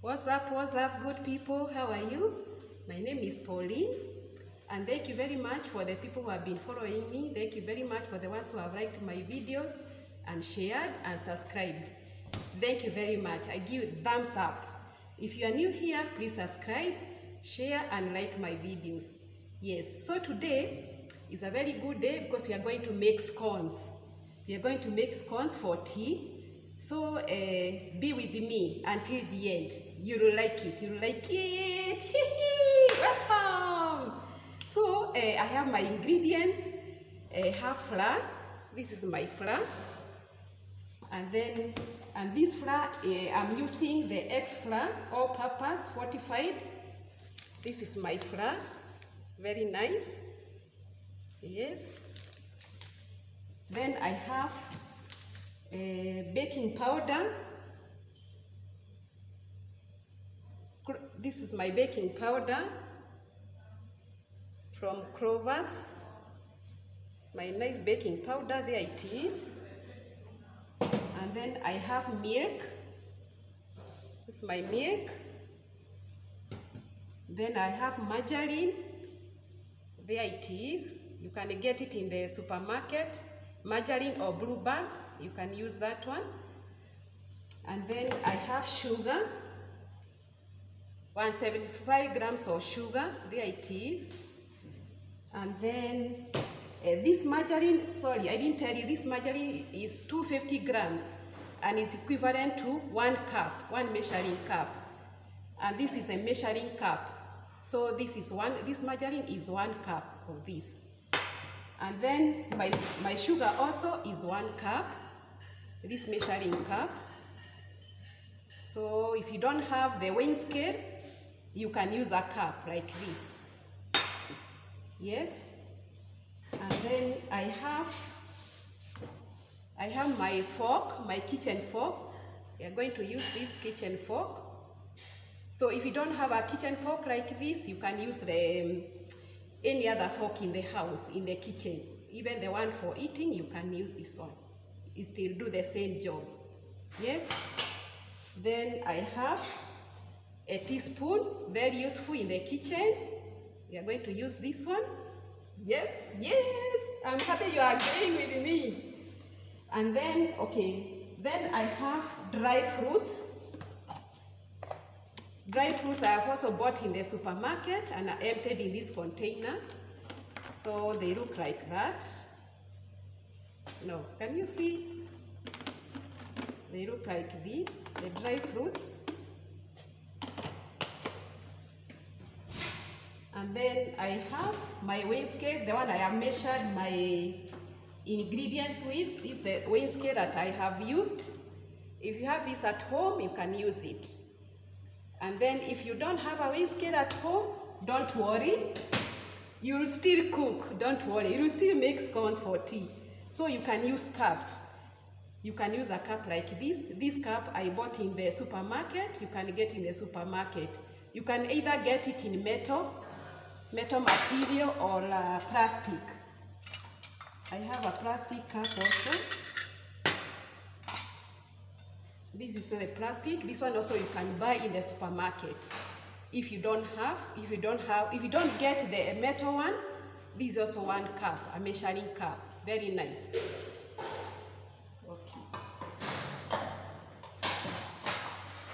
What's up, good people? How are you? My name is Pauline, and thank you very much for the people who have been following me. Thank you very much for the ones who have liked my videos and shared and subscribed. Thank you very much. I give thumbs up. If you are new here, please subscribe, share, and like my videos. Yes, so today is a very good day because we are going to make scones. We are going to make scones for tea. So be with me until the end. You'll like it. You'll like it. Welcome. So I have my ingredients. I have flour. This is my flour. And this flour, I'm using the X flour, all-purpose fortified. This is my flour. Very nice. Yes. Then I have baking powder. This is my baking powder from Clovers. My nice baking powder, there it is. And then I have milk. This is my milk. Then I have margarine. There it is. You can get it in the supermarket. Margarine or Blue Bag. You can use that one. And then I have sugar, 175 grams of sugar, there it is. And then this margarine, sorry, I didn't tell you, this margarine is 250 grams and is equivalent to 1 cup, 1 measuring cup. And this is a measuring cup. So this margarine is 1 cup of this. And then my sugar also is 1 cup. This measuring cup. So if you don't have the weighing scale, you can use a cup like this. Yes. And then I have my fork, my kitchen fork. We are going to use this kitchen fork. So if you don't have a kitchen fork like this, you can use any other fork in the house, in the kitchen. Even the one for eating, you can use this one. It will do the same job. Yes. Then I have a teaspoon, very useful in the kitchen. We are going to use this one. Yes, yes. I'm happy you are agreeing with me. And then, then I have dry fruits. Dry fruits I have also bought in the supermarket and are emptied in this container. So they look like that. No, can you see? They look like this, the dry fruits. And then I have my weighing scale, the one I have measured my ingredients with. This is the weighing scale that I have used. If you have this at home, you can use it. And then if you don't have a weighing scale at home, don't worry. You'll still cook, don't worry. You'll still make scones for tea. So you can use cups. You can use a cup like this. This cup I bought in the supermarket. You can get in the supermarket. You can either get it in metal material, or plastic. I have a plastic cup also. This is the plastic. This one also you can buy in the supermarket. If you don't get the metal one, this is also 1 cup, a measuring cup. Very nice. Okay.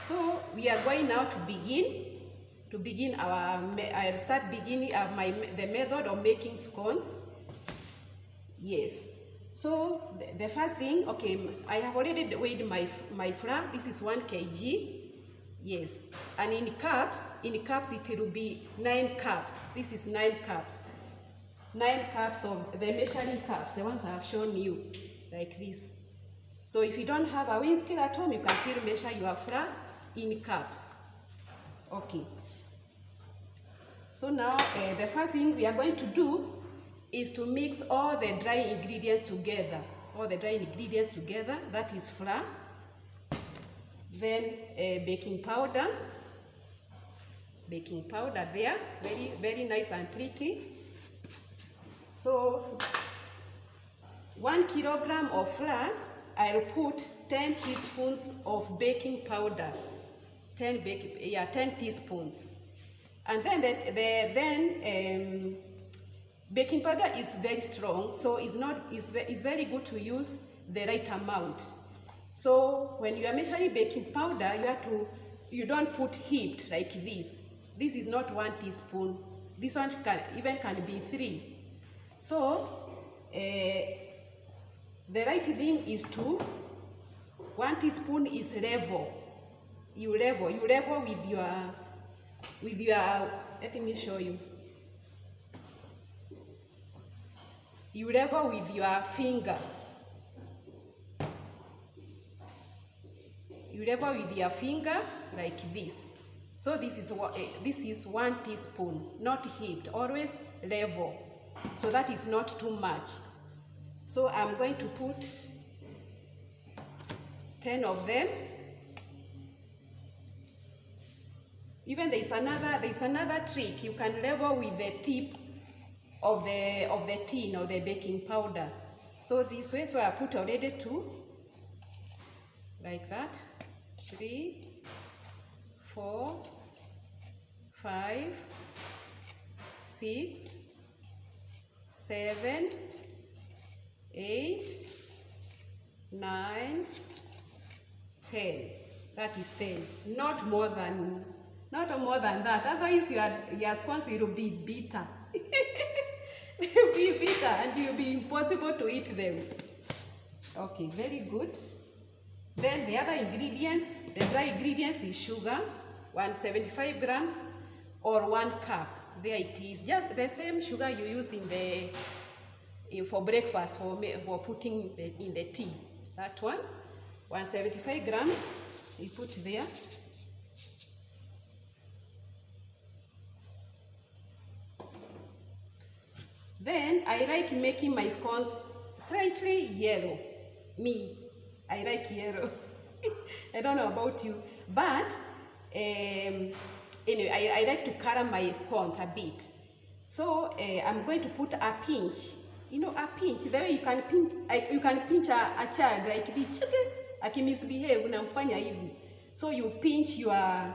So we are going now to begin I'll start beginning the method of making scones. Yes. So the first thing, I have already weighed my flour. This is 1 kg. Yes. And in cups it will be 9 cups. This is 9 cups. 9 cups of the measuring cups, the ones I have shown you, like this. So if you don't have a weighing scale at home, you can still measure your flour in cups. Okay. So now the first thing we are going to do is to mix all the dry ingredients together. That is flour. Then baking powder. Baking powder there, very, very nice and pretty. So 1 kilogram of flour, I'll put 10 teaspoons of baking powder. 10 teaspoons. And then baking powder is very strong, so it's very good to use the right amount. So when you are measuring baking powder, you don't put heaped like this. This is not 1 teaspoon. This one can be 3. So the right thing is 1 teaspoon is level. You level with your, let me show you. You level with your finger. You level with your finger like this. So this is 1 teaspoon, not heaped, always level. So that is not too much. So I'm going to put 10 of them. Even there's another trick. You can level with the tip of the tin or the baking powder. So this way, so I put already 2, like that. 3, 4, 5, 6, 7, 8, 9, 10. That is 10. Not more than that. Otherwise, your scones will be bitter. They will be bitter and it will be impossible to eat them. Okay, very good. Then the other ingredients, the dry ingredients is sugar, 175 grams or 1 cup. There it is. Just the same sugar you use for breakfast, for putting in the tea. That one, 175 grams, we put there. Then I like making my scones slightly yellow. Me, I like yellow. I don't know about you, but anyway, I like to color my scones a bit. So I'm going to put a pinch. You know, a pinch. The way you can pinch a child like this. Akimisbehave, unamfanya hivi. So you pinch your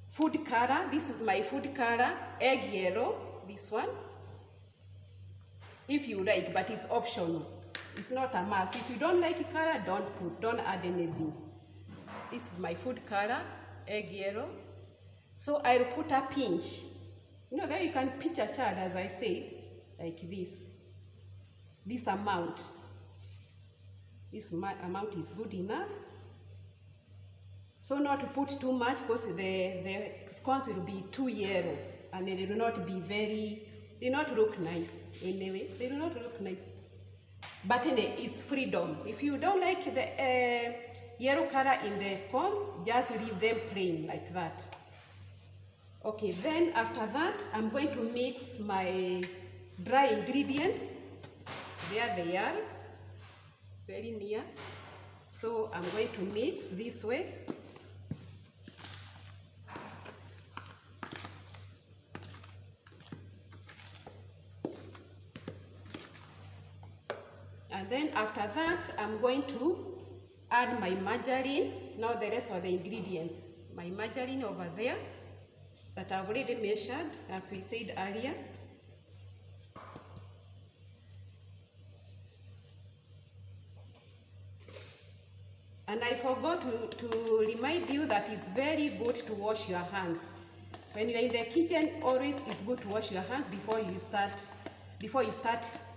food color. This is my food color, egg yellow. This one. If you like, but it's optional. It's not a must. If you don't like color, don't add anything. This is my food color, egg yellow. So I'll put a pinch. You know, there you can pinch a child, as I say, like this. This amount. This amount is good enough. So not to put too much, because the scones will be too yellow and they will not be they not look nice. Anyway, they do not look nice. But anyway, it's freedom. If you don't like the yellow color in the scones, just leave them plain like that. Okay, then after that, I'm going to mix my dry ingredients. There they are, very near. So I'm going to mix this way. And then after that, I'm going to add my margarine. Now the rest of the ingredients. My margarine over there that I've already measured, as we said earlier. And I forgot to remind you that it's very good to wash your hands. When you're in the kitchen, always it's good to wash your hands before you start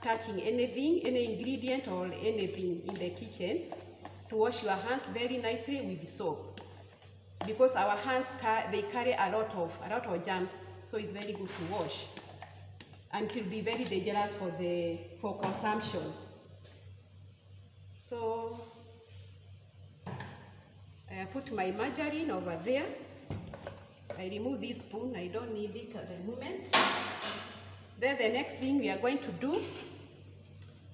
touching anything, any ingredient or anything in the kitchen. To wash your hands very nicely with soap, because our hands they carry a lot of germs, so it's very good to wash, and it will be very dangerous for consumption. So I put my margarine over there. I remove this spoon, I don't need it at the moment. Then the next thing we are going to do,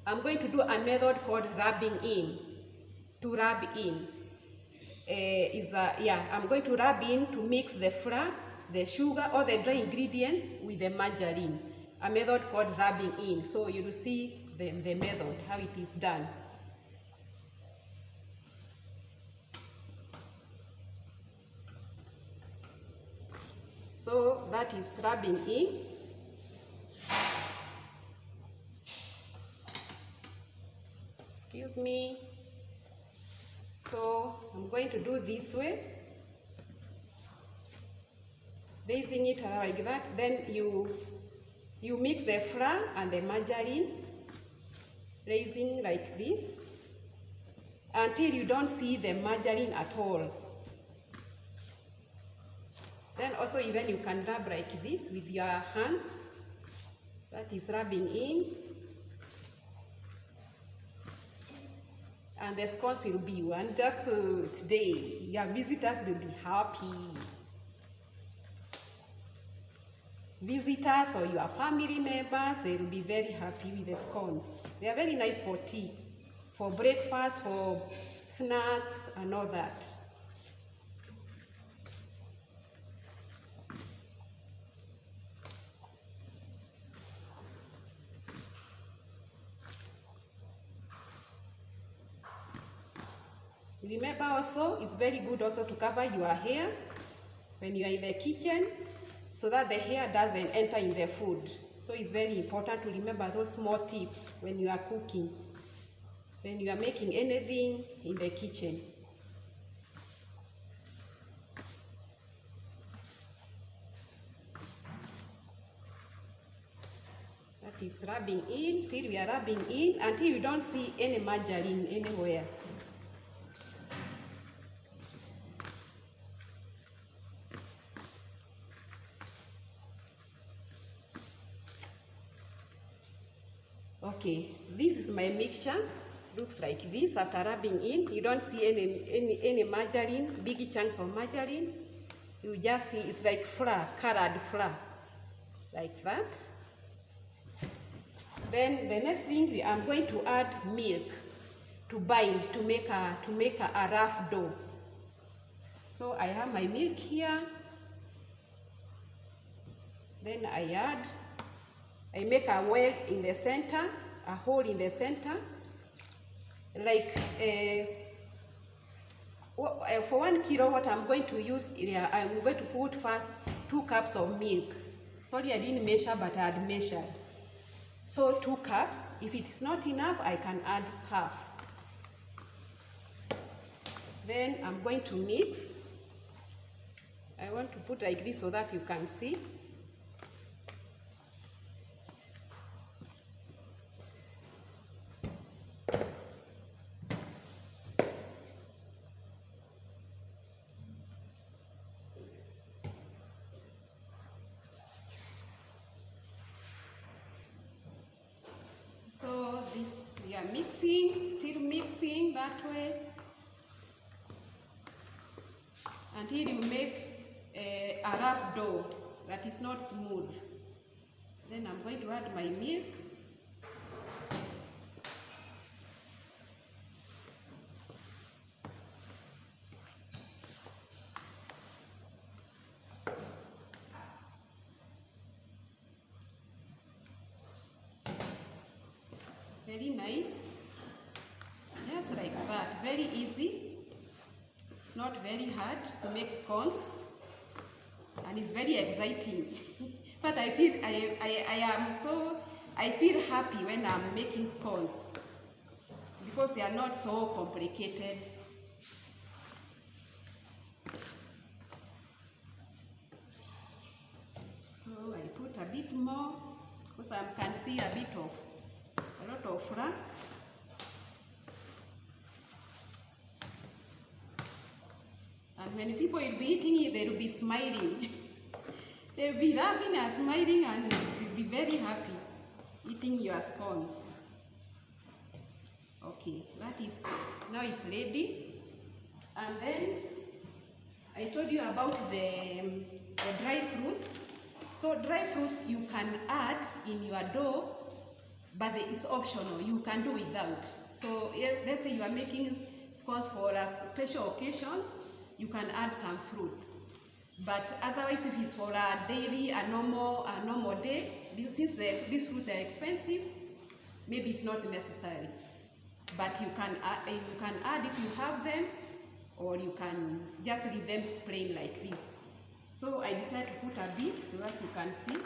I'm going to do a method called rubbing in. To rub in I'm going to rub in to mix the flour, the sugar, or the dry ingredients with the margarine. A method called rubbing in. So you will see the method, how it is done. So that is rubbing in. Excuse me. So I'm going to do this way, raising it like that. Then you mix the flour and the margarine, raising like this until you don't see the margarine at all. Then also even you can rub like this with your hands. That is rubbing in. And the scones will be wonderful today. Your visitors will be happy. Visitors or your family members, they will be very happy with the scones. They are very nice for tea, for breakfast, for snacks and all that. Remember also, it's very good also to cover your hair when you are in the kitchen so that the hair doesn't enter in the food. So it's very important to remember those small tips when you are cooking, when you are making anything in the kitchen. That is rubbing in. Still we are rubbing in until you don't see any margarine anywhere. Okay, this is my mixture. Looks like this after rubbing in. You don't see any margarine, big chunks of margarine. You just see it's like flour, colored flour, like that. Then the next thing I'm going to add milk to bind, to make a rough dough. So I have my milk here. Then I make a well in the center, a hole in the center, like for 1 kilo. What I'm going to use here, I'm going to put first 2 cups of milk. Sorry, I didn't measure, but I had measured. So 2 cups. If it is not enough, I can add half. Then I'm going to mix. I want to put like this so that you can see. So this, we are mixing, still mixing that way until you make a rough dough that is not smooth. Then I'm going to add my milk. Very nice, just like that, very easy. It's not very hard to make scones, and it's very exciting. But I feel I feel happy when I'm making scones because they are not so complicated. So I put a bit more because I can see a lot of flour. And when people will be eating it, they will be smiling. They will be laughing and smiling and will be very happy eating your scones. Okay, that is, now it's ready. And then I told you about the dry fruits. So dry fruits you can add in your dough, but it's optional. You can do without. So let's say you are making scones for a special occasion, you can add some fruits. But otherwise, if it's for a daily, a normal day, since these fruits are expensive, maybe it's not necessary. But you can add if you have them, or you can just leave them plain like this. So I decided to put a bit so that you can see.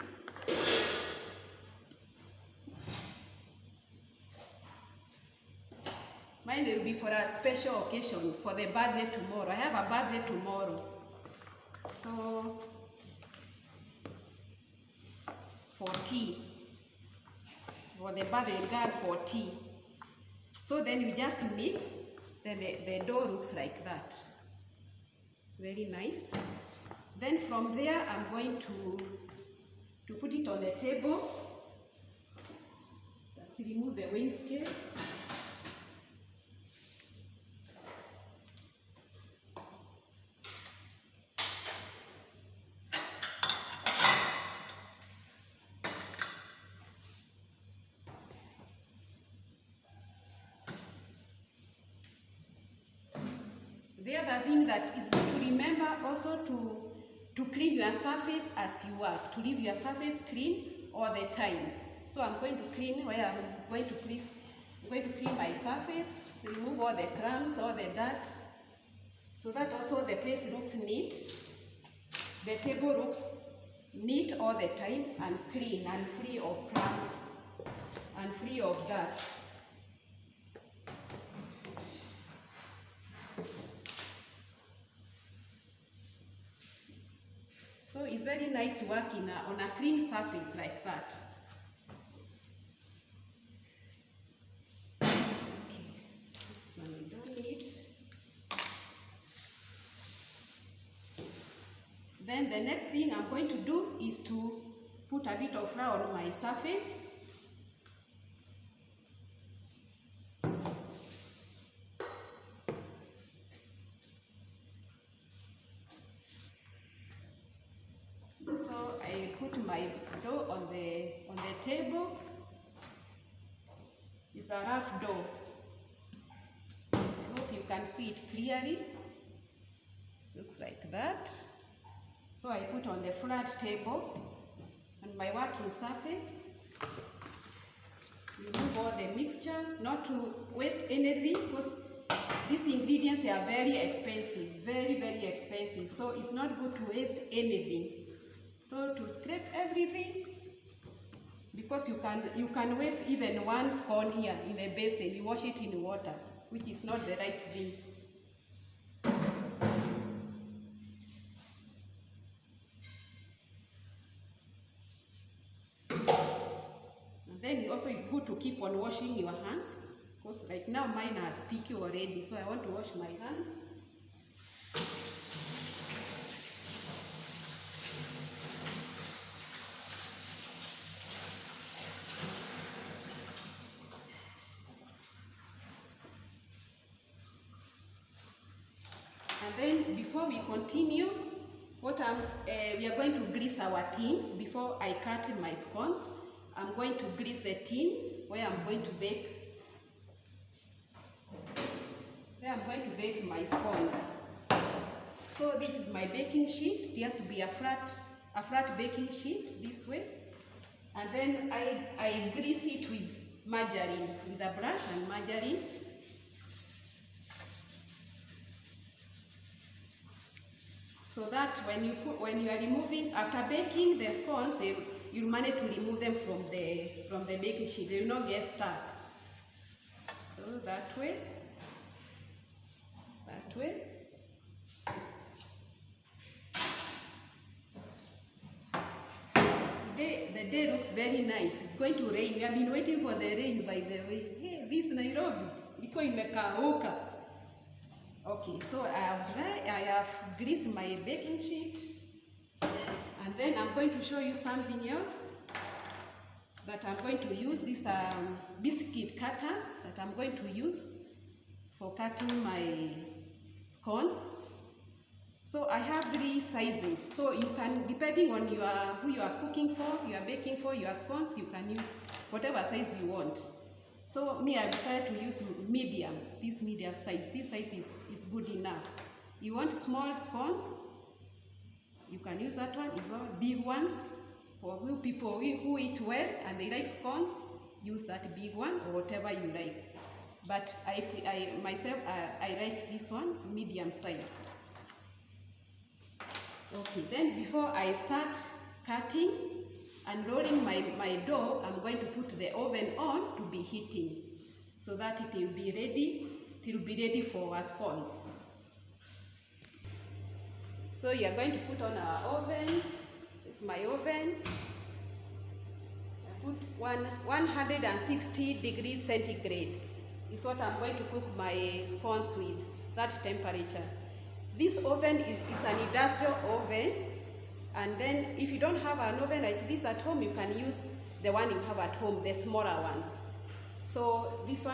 Mine will be for a special occasion, for the birthday tomorrow. I have a birthday tomorrow. So, for tea. For the birthday girl for tea. So then you just mix, then the dough looks like that. Very nice. Then from there, I'm going to put it on the table. Let's remove the weighing scale. The other thing that is good to remember also to clean your surface as you work, to leave your surface clean all the time. So I'm going to clean where I'm going to clean my surface, remove all the crumbs, all the dirt, so that also the place looks neat. The table looks neat all the time and clean and free of crumbs and free of dirt. So it's very nice to work on a clean surface like that. Okay, so we don't need. Then the next thing I'm going to do is to put a bit of flour on my surface. Put my dough on the table. It's a rough dough. I hope you can see it clearly. Looks like that. So I put on the flat table on my working surface. Remove all the mixture, not to waste anything, because these ingredients are very expensive, very, very expensive. So it's not good to waste anything. So to scrape everything, because you can waste even one scone here in the basin, you wash it in water, which is not the right thing. And then also it's good to keep on washing your hands, because like now mine are sticky already, so I want to wash my hands. And then before we continue, we are going to grease our tins. Before I cut my scones, I'm going to grease the tins where I'm going to bake. Where I'm going to bake my scones. So this is my baking sheet. It has to be a flat baking sheet this way. And then I grease it with margarine, with a brush and margarine. So that when you are removing, after baking the scones, you manage to remove them from the baking sheet. They will not get stuck. So that way. The day looks very nice. It's going to rain. We have been waiting for the rain, by the way. Hey, this Nairobi, iko imekauka. Okay, so I have greased my baking sheet, and then I'm going to show you something else that I'm going to use. These are biscuit cutters that I'm going to use for cutting my scones. So I have 3 sizes. So you can, depending on who you are cooking for, you are baking for, your scones, you can use whatever size you want. So me, I decided to use medium, this medium size. This size is good enough. You want small scones, you can use that one. If you want big ones, for people who eat well and they like scones, use that big one or whatever you like. But I myself, I like this one, medium size. Okay, then before I start cutting and rolling my dough, I'm going to put the oven on to be heating so that it will be ready for our scones. So you are going to put on our oven. It's my oven. I put 160 degrees centigrade. Is what I'm going to cook my scones with, that temperature. This oven is an industrial oven, and then if you don't have an oven like this at home, you can use the one you have at home, the smaller ones. So this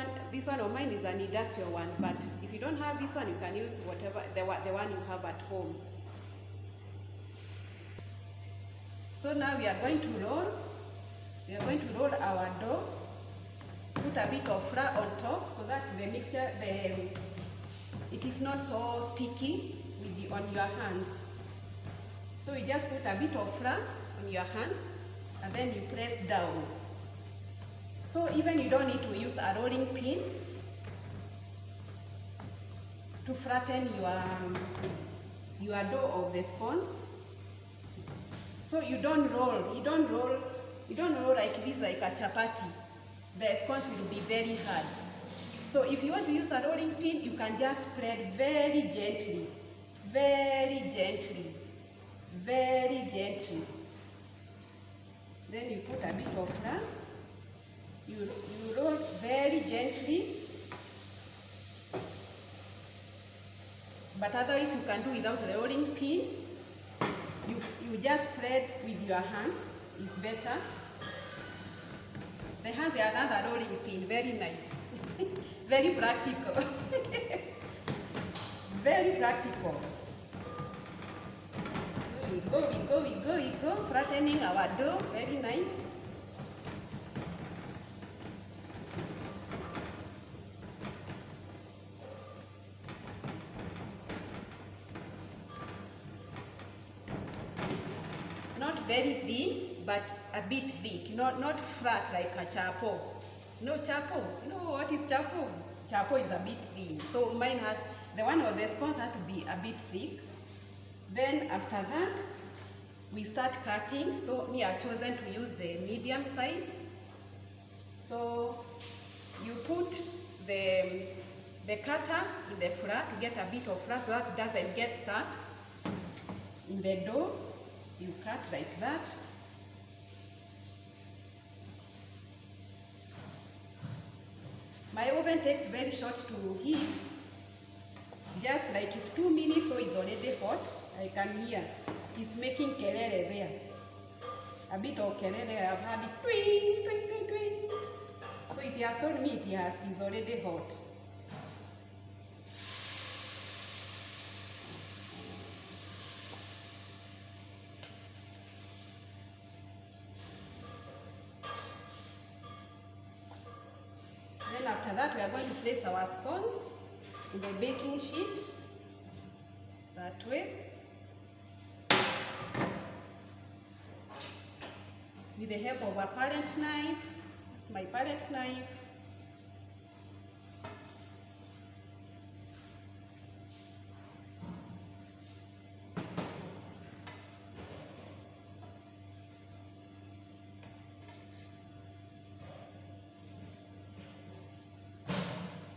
one of mine is an industrial one, but if you don't have this one, you can use whatever the one you have at home. So now we are going to roll. We are going to roll our dough. Put a bit of flour on top so that the mixture, it is not so sticky on your hands. So you just put a bit of flour on your hands and then you press down. So even you don't need to use a rolling pin to flatten your dough of the scones. So you don't roll like this, like a chapati. The scones will be very hard. So if you want to use a rolling pin, you can just spread very gently, very gently, very gently. Then you put a bit of flour. You roll very gently. But otherwise you can do without the rolling pin. You just spread with your hands. It's better. The hands are another rolling pin. Very nice. Very practical. Very practical. We go. Flattening our dough. Very nice. Not very thin, but a bit thick. Not flat like a chapo. No chapo. No, what is chapo? Chapo is a bit thin. So mine has, the one of the scones has to be a bit thick. Then after that, we start cutting. So me, I've chosen to use the medium size. So you put the cutter in the flour to get a bit of flour so that it doesn't get stuck in the dough. You cut like that. My oven takes very short to heat. Just like if 2 minutes, so it's already hot. I can hear it's making kelele there. A bit of kelele. I've had it twing, twing, twing, twing. So it has told me it is already hot. Then after that, we are going to place our scones in the baking sheet, that way. With the help of a palette knife. It's my palette knife.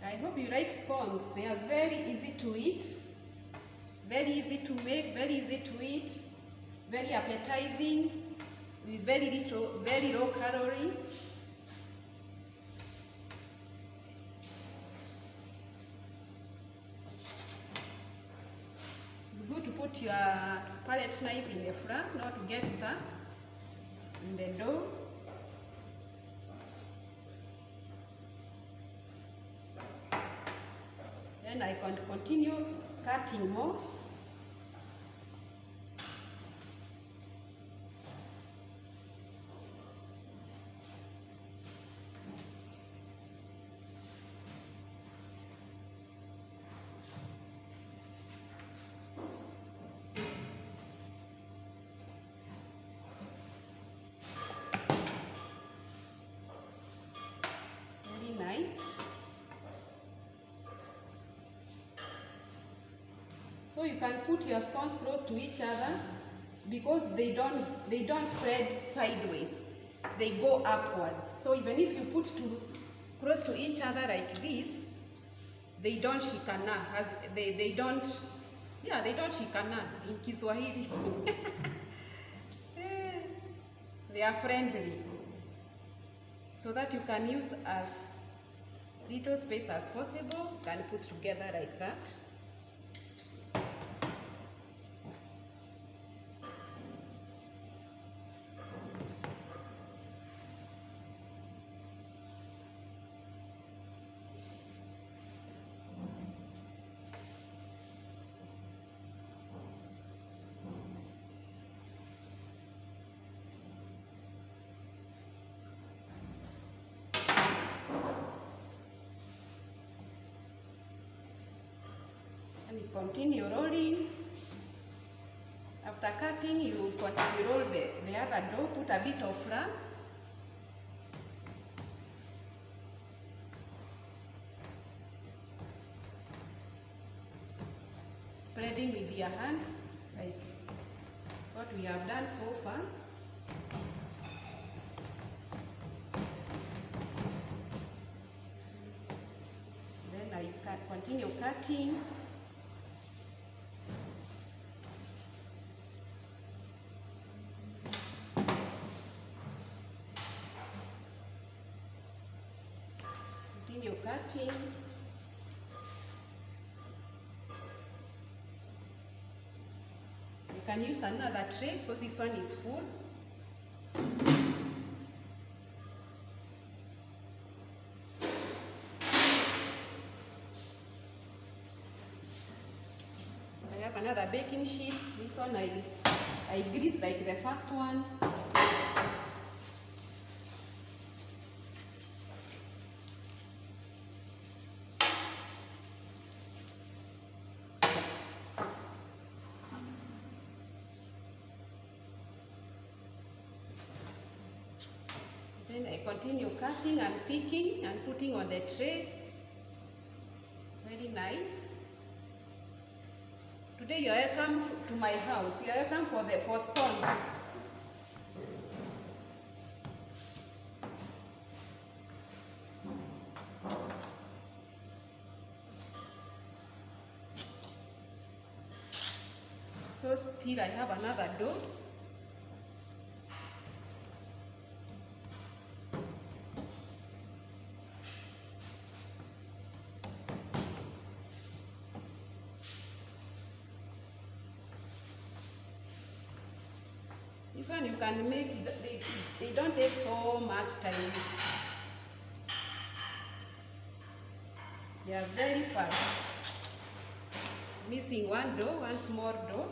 I hope you like scones. They are very easy to eat, very easy to make, very easy to eat, very appetizing, with very low calories. It's good to put your palette knife in the flour, not to get stuck in the dough. Then I can continue cutting more. Very nice. So you can put your scones close to each other because they don't spread sideways. They go upwards. So even if you put close to each other like this, they don't shikana. They don't shikana in Kiswahili. They are friendly. So that you can use as little space as possible, you can put together like that. Continue rolling. After cutting, you continue roll the other dough. Put a bit of flour. Spreading with your hand, like what we have done so far. Then I continue cutting. Cutting. You can use another tray because this one is full. I have another baking sheet. This one I grease like the first one. Then I continue cutting and picking and putting on the tray. Very nice. Today you are welcome to my house. You are welcome for scones. So still I have another dough. This one you can make, they don't take so much time. They are very fast. Missing one dough, one small dough.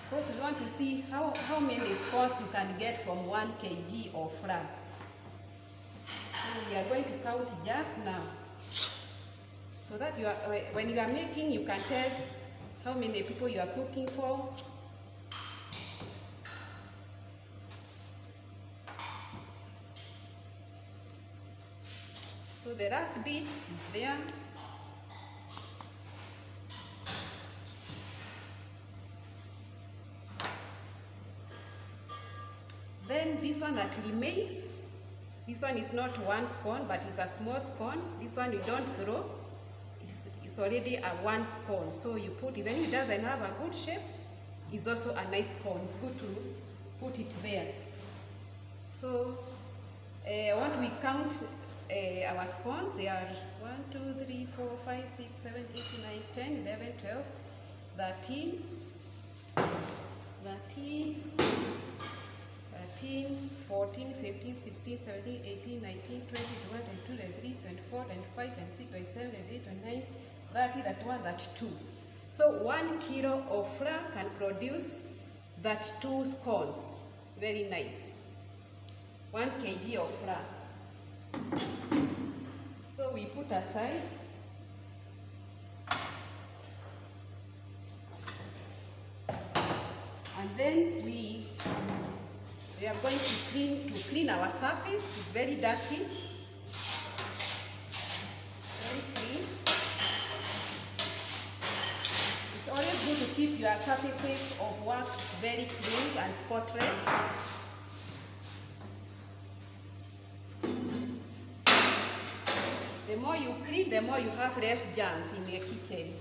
Because we want to see how many scones you can get from 1 kg of flour. So we are going to count just now. So that when you are making, you can tell how many people you are cooking for. So the last bit is there. Then this one that remains, this one is not one scone, but it's a small scone. This one you don't throw. It's already a one scone. So you put, even if it doesn't have a good shape, it's also a nice scone. It's good to put it there. So when we count our scones, they are 1, 2, 3, 4, 5, 6, 7, 8, 9, 10, 11, 12, 13, 14, 15, 16, 17, 18, 19, 20, 21, 22, 23, 24, 25, 26, 27, 28, 29, 30, 31, 32. So 1 kilo of flour can produce 32 scones. Very nice. 1 kg of flour. So we put aside. And then we are going to clean our surface. It's very dirty. Very clean. keep your surfaces of wax very clean and spotless. The more you clean, the more you have less germs in your kitchen.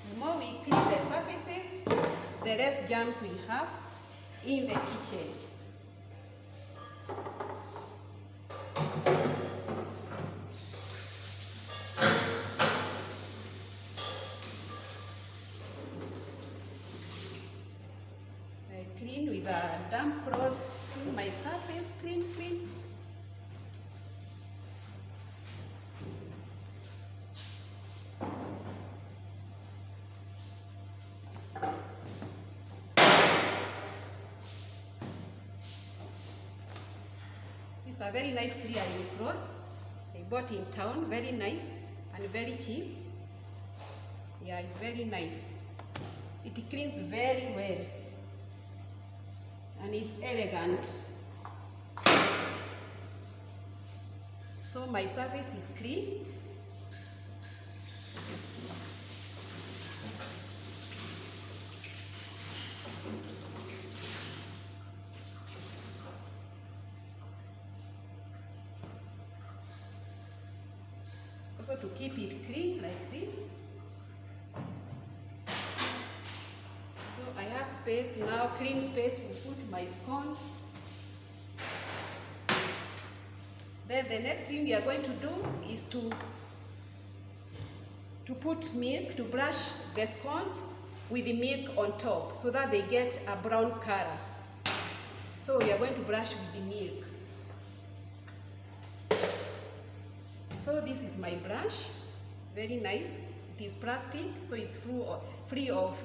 The more we clean the surfaces, the less germs we have in the kitchen. I clean with a damp cloth, clean my surface, clean. It's a very nice clearing cloth. I bought in town, very nice and very cheap. Yeah, it's very nice. It cleans very well and it's elegant. So my surface is clean. Also to keep it clean like this. So I have space now, clean space to put my scones. Then the next thing we are going to do is to put milk, to brush the scones with the milk on top so that they get a brown color. So we are going to brush with the milk. So this is my brush, very nice. It is plastic, so it's free of